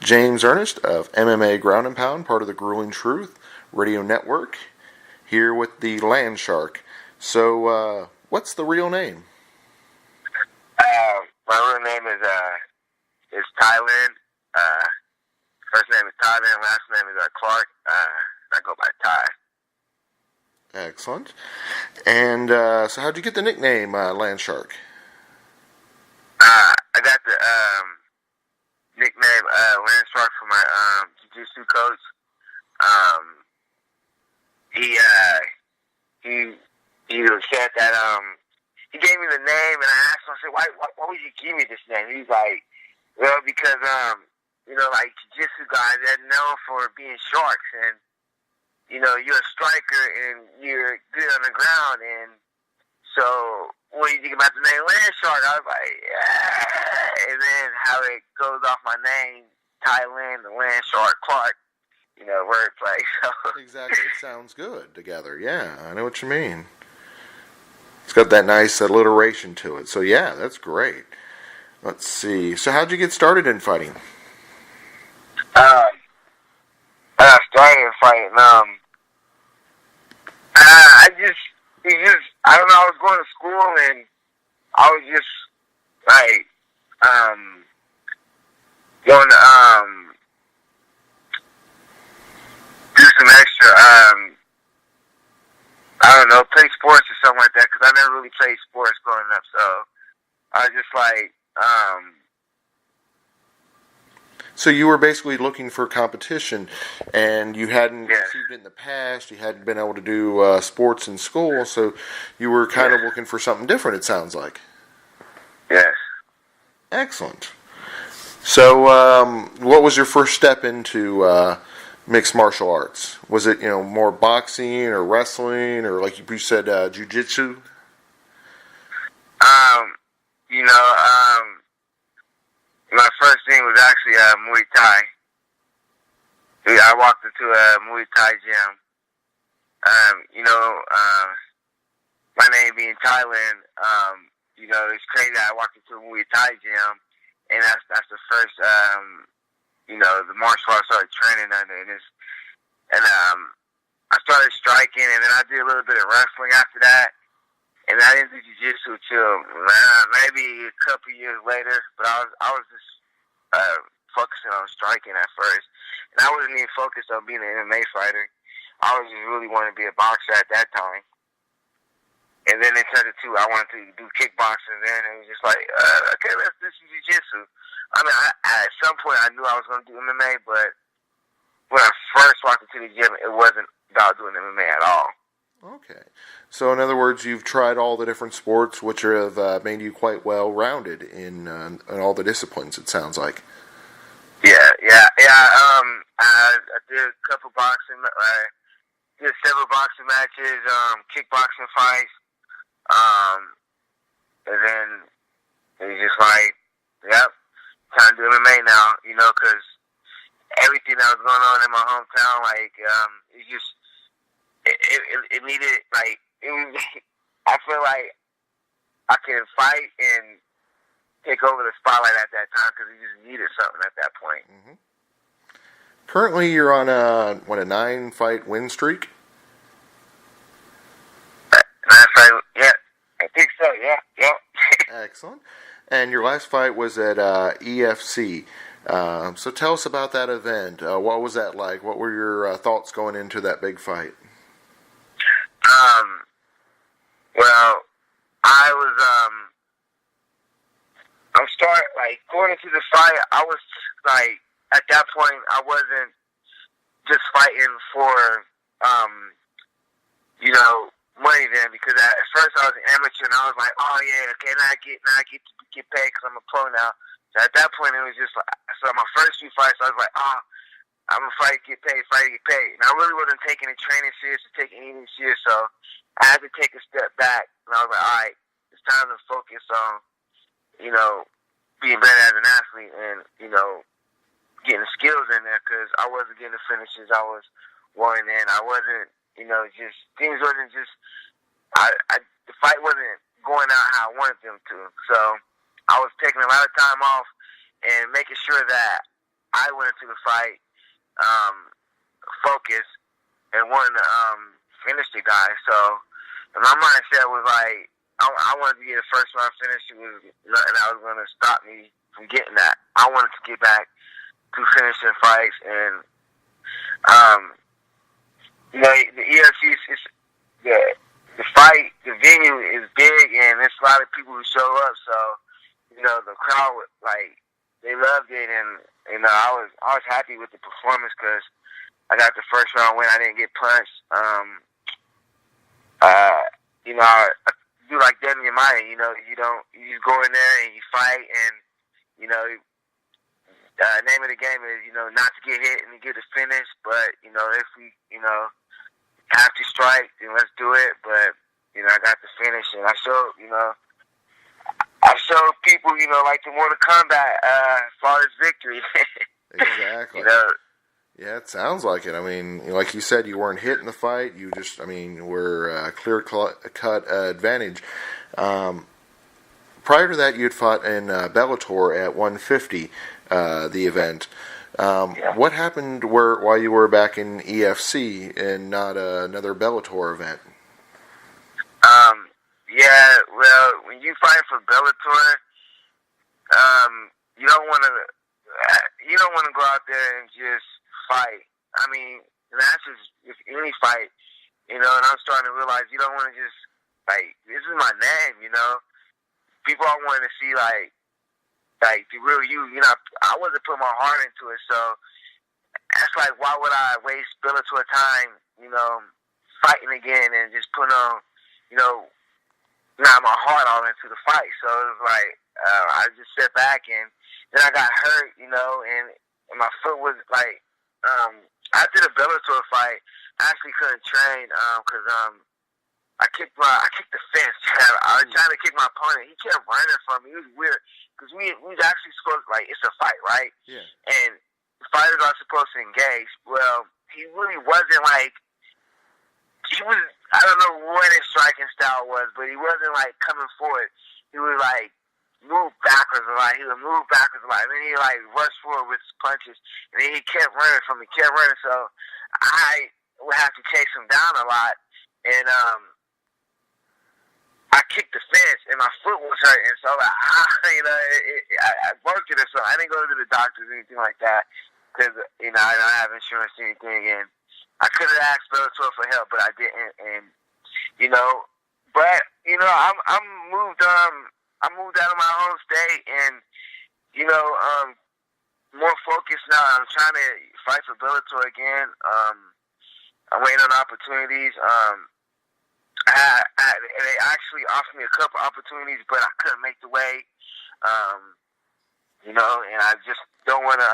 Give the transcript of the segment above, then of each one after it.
James Ernest of MMA Ground and Pound, part of the Grueling Truth Radio Network, here with the Land Shark. So, what's the real name? My real name is Thailand. First name is Thailand, last name is Clark. I go by Thai. Excellent. And so how'd you get the nickname Land Shark? I got the nickname Land Shark from my jiu-jitsu coach. He said that he gave me the name, and I asked him, I said, why would you give me this name? He's like, well, because like jiu-jitsu guys, they're known for being sharks, and you're a striker and you're good on the ground, and so what do you think about the name Land Shark? I was like, yeah. And then how it goes off my name, Thailand, the Land Shark, Clark, wordplay. So. Exactly, it sounds good together. Yeah, I know what you mean. It's got that nice alliteration to it. So yeah, that's great. Let's see. So how'd you get started in fighting? I started in fighting. I don't know. I was going to school and I was just like going to do some extra. I don't know, play sports or something like that because I never really played sports growing up. So I was just like. So you were basically looking for competition, and you hadn't received it in the past. You hadn't been able to do sports in school, so you were kind of looking for something different, it sounds like. Yes. Excellent. So what was your first step into mixed martial arts? Was it, more boxing or wrestling or, like you said, jiu-jitsu? My first thing was actually Muay Thai. I walked into a Muay Thai gym. My name being Thailand, it's crazy. I walked into a Muay Thai gym, and that's the first, the martial arts I started training under. And I started striking, and then I did a little bit of wrestling after that. And I didn't do jiu-jitsu till maybe a couple years later, but I was just focusing on striking at first. And I wasn't even focused on being an MMA fighter. I was just really wanting to be a boxer at that time. And then it turned into I wanted to do kickboxing, and it was just like, okay, let's do some jiu-jitsu. I mean, at some point I knew I was going to do MMA, but when I first walked into the gym, it wasn't about doing MMA at all. Okay. So, in other words, you've tried all the different sports, which have made you quite well-rounded in all the disciplines, it sounds like. Yeah. I did a couple boxing. I did several boxing matches, kickboxing fights. And then it was just like, yep, time to do MMA now, because everything that was going on in my hometown, it just... It needed, I feel like I can fight and take over the spotlight at that time because it just needed something at that point. Mm-hmm. Currently, you're on a 9-fight win streak? 9-fight, yeah. I think so, yeah. Excellent. And your last fight was at EFC. So tell us about that event. What was that like? What were your thoughts going into that big fight? Well, I was, going into the fight, I was, at that point, I wasn't just fighting for, money then, because at first I was an amateur, and I was like, oh yeah, okay, now I get to get paid because I'm a pro now. So at that point, it was just like, so my first few fights, I was like, I'm going to fight, get paid, fight, get paid. And I really wasn't taking the training serious or taking anything serious, so I had to take a step back. And I was like, all right, it's time to focus on, being better as an athlete and, getting skills in there because I wasn't getting the finishes I was wanting in. I wasn't, things wasn't just, the fight wasn't going out how I wanted them to. So I was taking a lot of time off and making sure that I went into the fight focused and wanted to finish the guy. So my mindset was like, I wanted to get a first round finish. It was nothing that was going to stop me from getting that. I wanted to get back to finishing fights, and you know, the EFC is the fight, the venue is big, and there's a lot of people who show up. So you know, the crowd like they loved it, and you know, I was happy with the performance because I got the first round win. I didn't get punched. You know, I do like Demi and Maya. You know, you just go in there and you fight, and you know, name of the game is, you know, not to get hit and to get a finish. But you know, if we, you know, have to strike, then let's do it. But you know, I got the finish, and I showed people, you know, like the Mortal Kombat flawless victory. Exactly. You know. Yeah, it sounds like it. I mean, like you said, you weren't hit in the fight. You just, I mean, were clear-cut advantage. Prior to that, you had fought in Bellator at 150, the event. Yeah. What happened while you were back in EFC and not another Bellator event? Yeah, well, when you fight for Bellator, you don't want to go out there and just fight. I mean, that's just any fight, you know. And I'm starting to realize you don't want to just like, this is my name, you know. People are wanting to see like the real you. You know, I wasn't putting my heart into it, so that's like, why would I waste Bellator time, you know, fighting again and just putting on, you know, not my heart all into the fight. So it was like I just sat back, and then I got hurt, you know, and my foot was like. After the Bellator fight, I actually couldn't train because I kicked the fence. I was trying to kick my opponent. He kept running from me. It was weird because we was actually supposed, like, it's a fight, right? Yeah. And the fighters are supposed to engage. Well, he really wasn't like, he was, I don't know what his striking style was, but he wasn't like coming forward. He was like move backwards a lot. He would move backwards a lot. And then he like rushed forward with his punches. And then he kept running from me, kept running. So I would have to chase him down a lot. And I kicked the fence, and my foot was hurting. So you know, I worked it or something. I didn't go to the doctors or anything like that because, you know, I don't have insurance or anything. And I could have asked Bellator for help, but I didn't. And you know, but you know, I'm moved I moved out of my home state, and you know, more focused now. I'm trying to fight for Bellator again. I'm waiting on opportunities. They actually offered me a couple opportunities, but I couldn't make the weight. You know, and I just don't want to.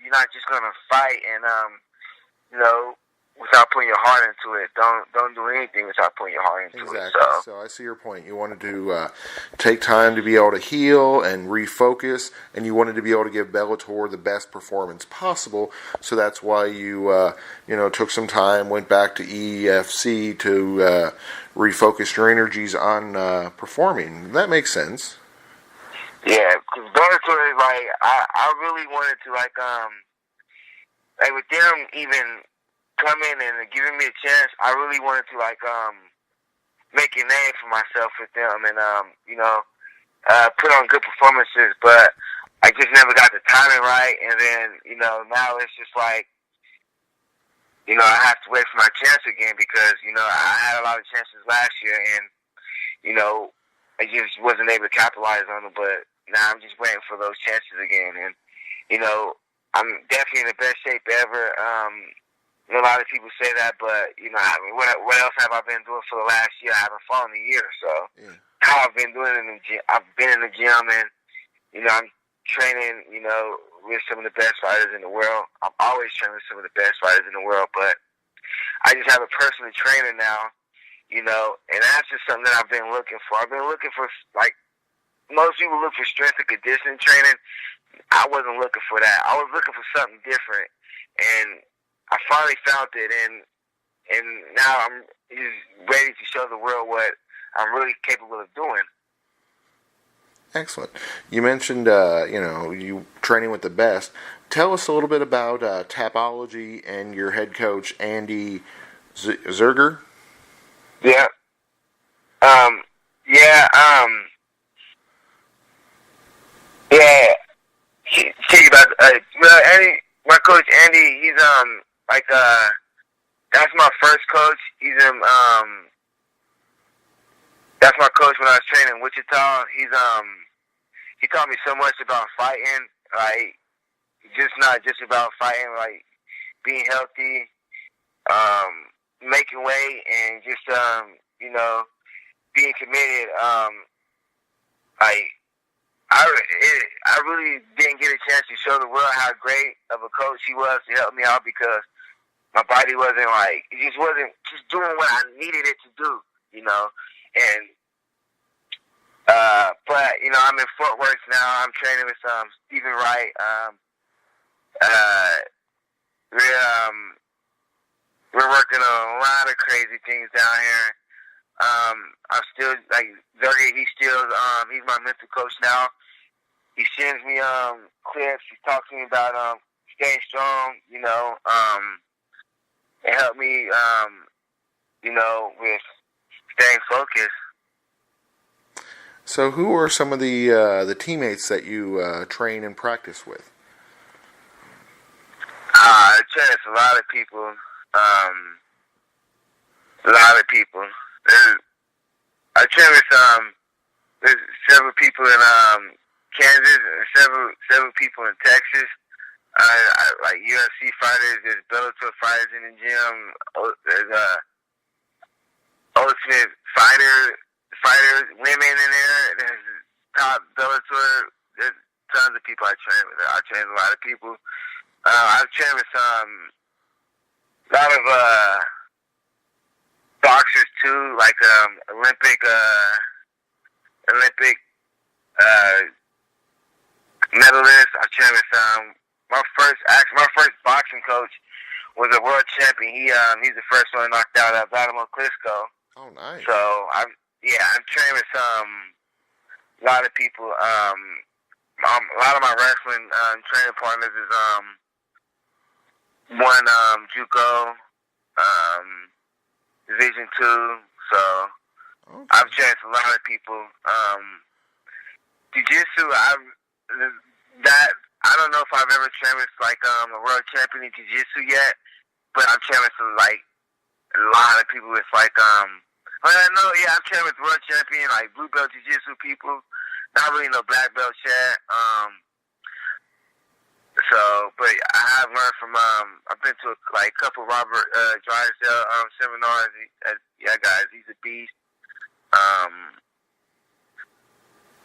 You're not just gonna fight, and you know, without putting your heart into it. Don't do anything without putting your heart into it. So I see your point. You wanted to take time to be able to heal and refocus, and you wanted to be able to give Bellator the best performance possible. So that's why you you know, took some time, went back to EFC to refocus your energies on performing. That makes sense. Yeah, because Bellator is like, I really wanted to like with them even coming and giving me a chance, I really wanted to like make a name for myself with them, and you know, put on good performances. But I just never got the timing right, and then you know, now it's just like, you know, I have to wait for my chance again because, you know, I had a lot of chances last year, and you know, I just wasn't able to capitalize on them. But now I'm just waiting for those chances again, and you know, I'm definitely in the best shape ever. A lot of people say that, but you know, I mean, what else have I been doing for the last year? I haven't fought in a year, so how I've been doing in the gym. I've been in the gym, and you know, I'm training, you know, with some of the best fighters in the world. I'm always training with some of the best fighters in the world, but I just have a personal trainer now, you know, and that's just something that I've been looking for. I've been looking for, like, most people look for strength and conditioning training. I wasn't looking for that. I was looking for something different, and I finally found it, and now I'm just ready to show the world what I'm really capable of doing. Excellent. You mentioned, you know, you training with the best, tell us a little bit about Tapology and your head coach, Andy Zerger. Yeah. Yeah. Yeah. Tell you about well, Andy. My coach Andy. He's like that's my first coach. He's that's my coach when I was training in Wichita. He taught me so much about fighting. Like just not just about fighting. Like being healthy, making weight, and just you know, being committed. Like I really didn't get a chance to show the world how great of a coach he was to help me out because my body wasn't like it just wasn't just doing what I needed it to do, you know. And but you know, I'm in Fort Worth now. I'm training with Stephen Wright. We're working on a lot of crazy things down here. I'm still like Zerg. He's my mental coach now. He sends me clips. He talks to me about staying strong, you know, and help me, you know, with staying focused. So, who are some of the teammates that you train and practice with? I train with a lot of people. I train with there's several people in Kansas and several people in Texas. Like UFC fighters, there's Bellator fighters in the gym. There's Ultimate fighters, women in there. There's top Bellator. There's tons of people I train with. I train with a lot of people. I've trained with a lot of boxers too, like Olympic medalists. I trained with my first boxing coach was a world champion. He's the first one knocked out Vladimir Klitschko. Oh, nice. So I'm trained with a lot of people. A lot of my wrestling training partners is one JUCO, Division 2. So okay. I've trained with a lot of people. Jiu-Jitsu, I don't know if I've ever trained with like a world champion in Jiu-Jitsu yet, but I've trained with like a lot of people with like I've trained with world champion like blue belt Jiu-Jitsu people. Not really no black belt yet. So, but I have learned from I've been to a couple Robert Drysdale seminars. Guys, he's a beast.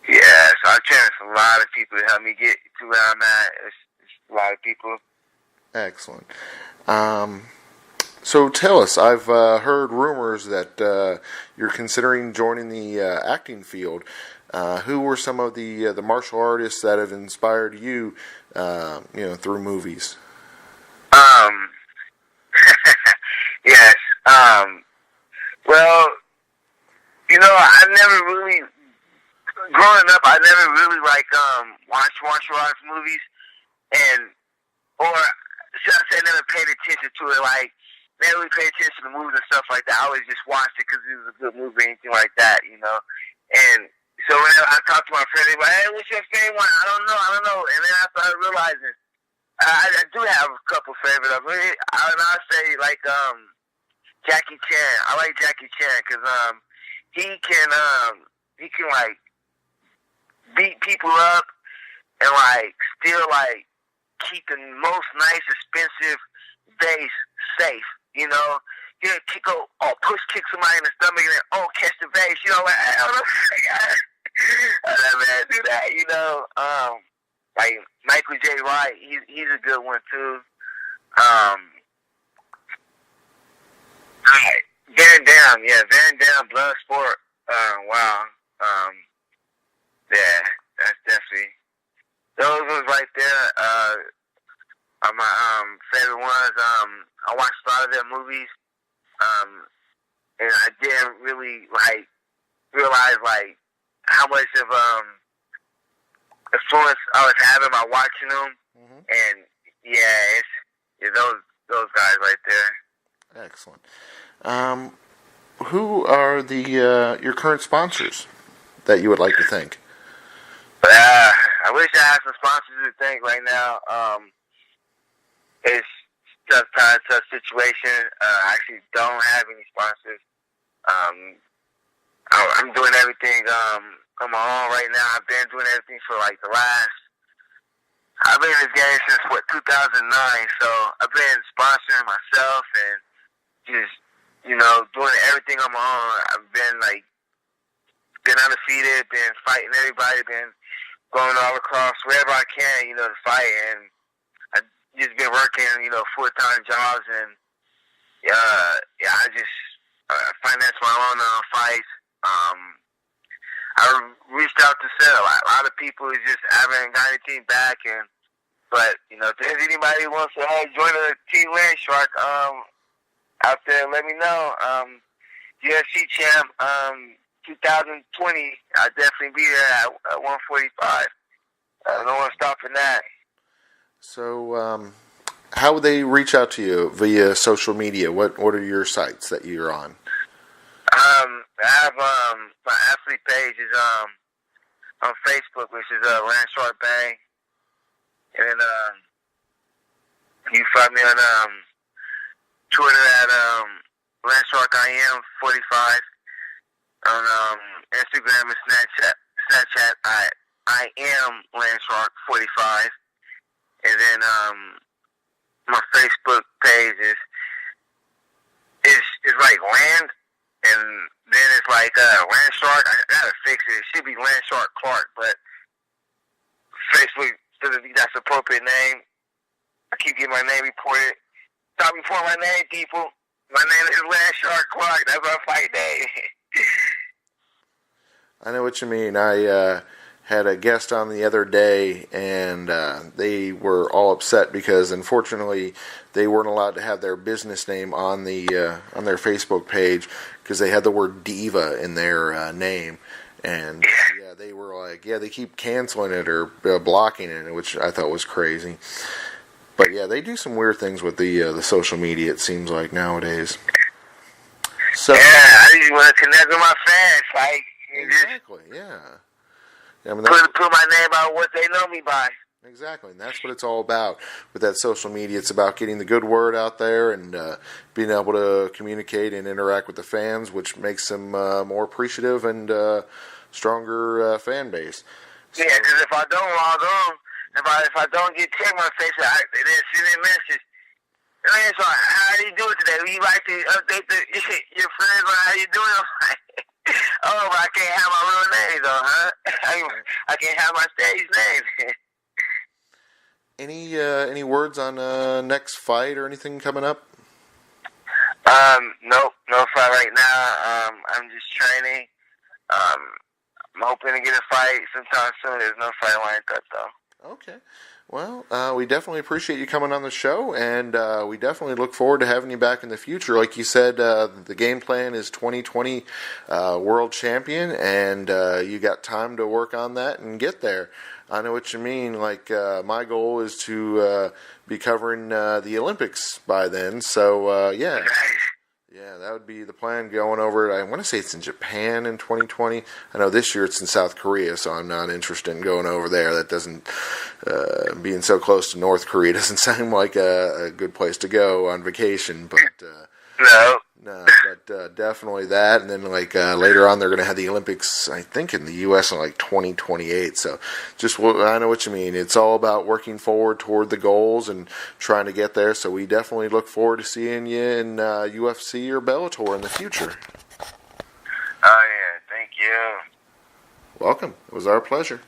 Yeah, so I trained with a lot of people to help me get to where I'm at. It's a lot of people. Excellent. So tell us, I've heard rumors that you're considering joining the acting field. Who were some of the martial artists that have inspired you, through movies? Yes. Well, I never really, growing up, I never really watched martial arts movies, or should I say, never paid attention to it. Like, never really paid attention to movies and stuff like that. I always just watched it because it was a good movie or anything like that, And so whenever I talk to my friends, they're like, "Hey, what's your favorite one?" I don't know. And then I started realizing I do have a couple favorites. I'll say Jackie Chan. I like Jackie Chan because he can beat people up and still keep the most nice expensive vase safe. He'll kick somebody in the stomach and then catch the vase. I don't know. I never do that. Like Michael J. Wright, he's a good one too. Van Damme, Bloodsport. Wow. Yeah, that's definitely those ones right there. Are my favorite ones. I watched a lot of their movies. And I didn't really realize how much of influence I was having by watching them, and those guys right there. Excellent. Who are your current sponsors that you would like to thank? I wish I had some sponsors to thank right now. It's tough time, tough situation. I actually don't have any sponsors. I'm doing everything on my own right now. I've been doing everything for like I've been in this game since 2009. So I've been sponsoring myself and just doing everything on my own. I've been been undefeated, been fighting everybody, been going all across wherever I can, to fight, and I've just been working, full-time jobs, and I just finance my own fights. I reached out to sell. A lot of people just haven't got anything back, but if there's anybody who wants to join the Team Land Shark out there, let me know. UFC champ 2020, I'll definitely be there at 145. No one's stopping that. So, how would they reach out to you via social media? What are your sites that you're on? I have my athlete page is on Facebook, which is Land Shark Bang, and then you can find me on Twitter at Land Shark IM 45. On Instagram and Snapchat, I am Land Shark 45, and then my Facebook page is like Land, and then it's like Land Shark. I gotta fix it. It should be Land Shark Clark, but Facebook doesn't think that's the appropriate name. I keep getting my name reported. Stop before my name, people. My name is Land Shark Clark. That's my fight name. I know what you mean. I had a guest on the other day, and they were all upset because, unfortunately, they weren't allowed to have their business name on their Facebook page because they had the word diva in their name, and they were like, they keep canceling it or blocking it, which I thought was crazy. But they do some weird things with the social media. It seems like nowadays. So I just want to connect with my fans, exactly, yeah. I mean, put my name out what they know me by. Exactly, and that's what it's all about with that social media. It's about getting the good word out there and being able to communicate and interact with the fans, which makes them more appreciative and stronger fan base. So, yeah, because if I don't log on, if I don't get checked my face, they send a message. Hey, so how you doing today? Would you like to update your friends on how you doing? I'm like, oh, but I can't have my real name though, huh? I can't have my stage name. Any words on next fight or anything coming up? Nope, no fight right now. I'm just training. I'm hoping to get a fight sometime soon. There's no fight lined up though. Okay. Well, we definitely appreciate you coming on the show, and we definitely look forward to having you back in the future. Like you said, the game plan is 2020 World Champion, and you got time to work on that and get there. I know what you mean. Like, my goal is to be covering the Olympics by then, so yeah. Yeah, that would be the plan going over it. I want to say it's in Japan in 2020. I know this year it's in South Korea, so I'm not interested in going over there. That doesn't, being so close to North Korea doesn't sound like a good place to go on vacation. But no, but definitely that. And then later on, they're going to have the Olympics, I think, in the U.S. in 2028. So I know what you mean. It's all about working forward toward the goals and trying to get there. So we definitely look forward to seeing you in UFC or Bellator in the future. Oh, yeah. Thank you. Welcome. It was our pleasure.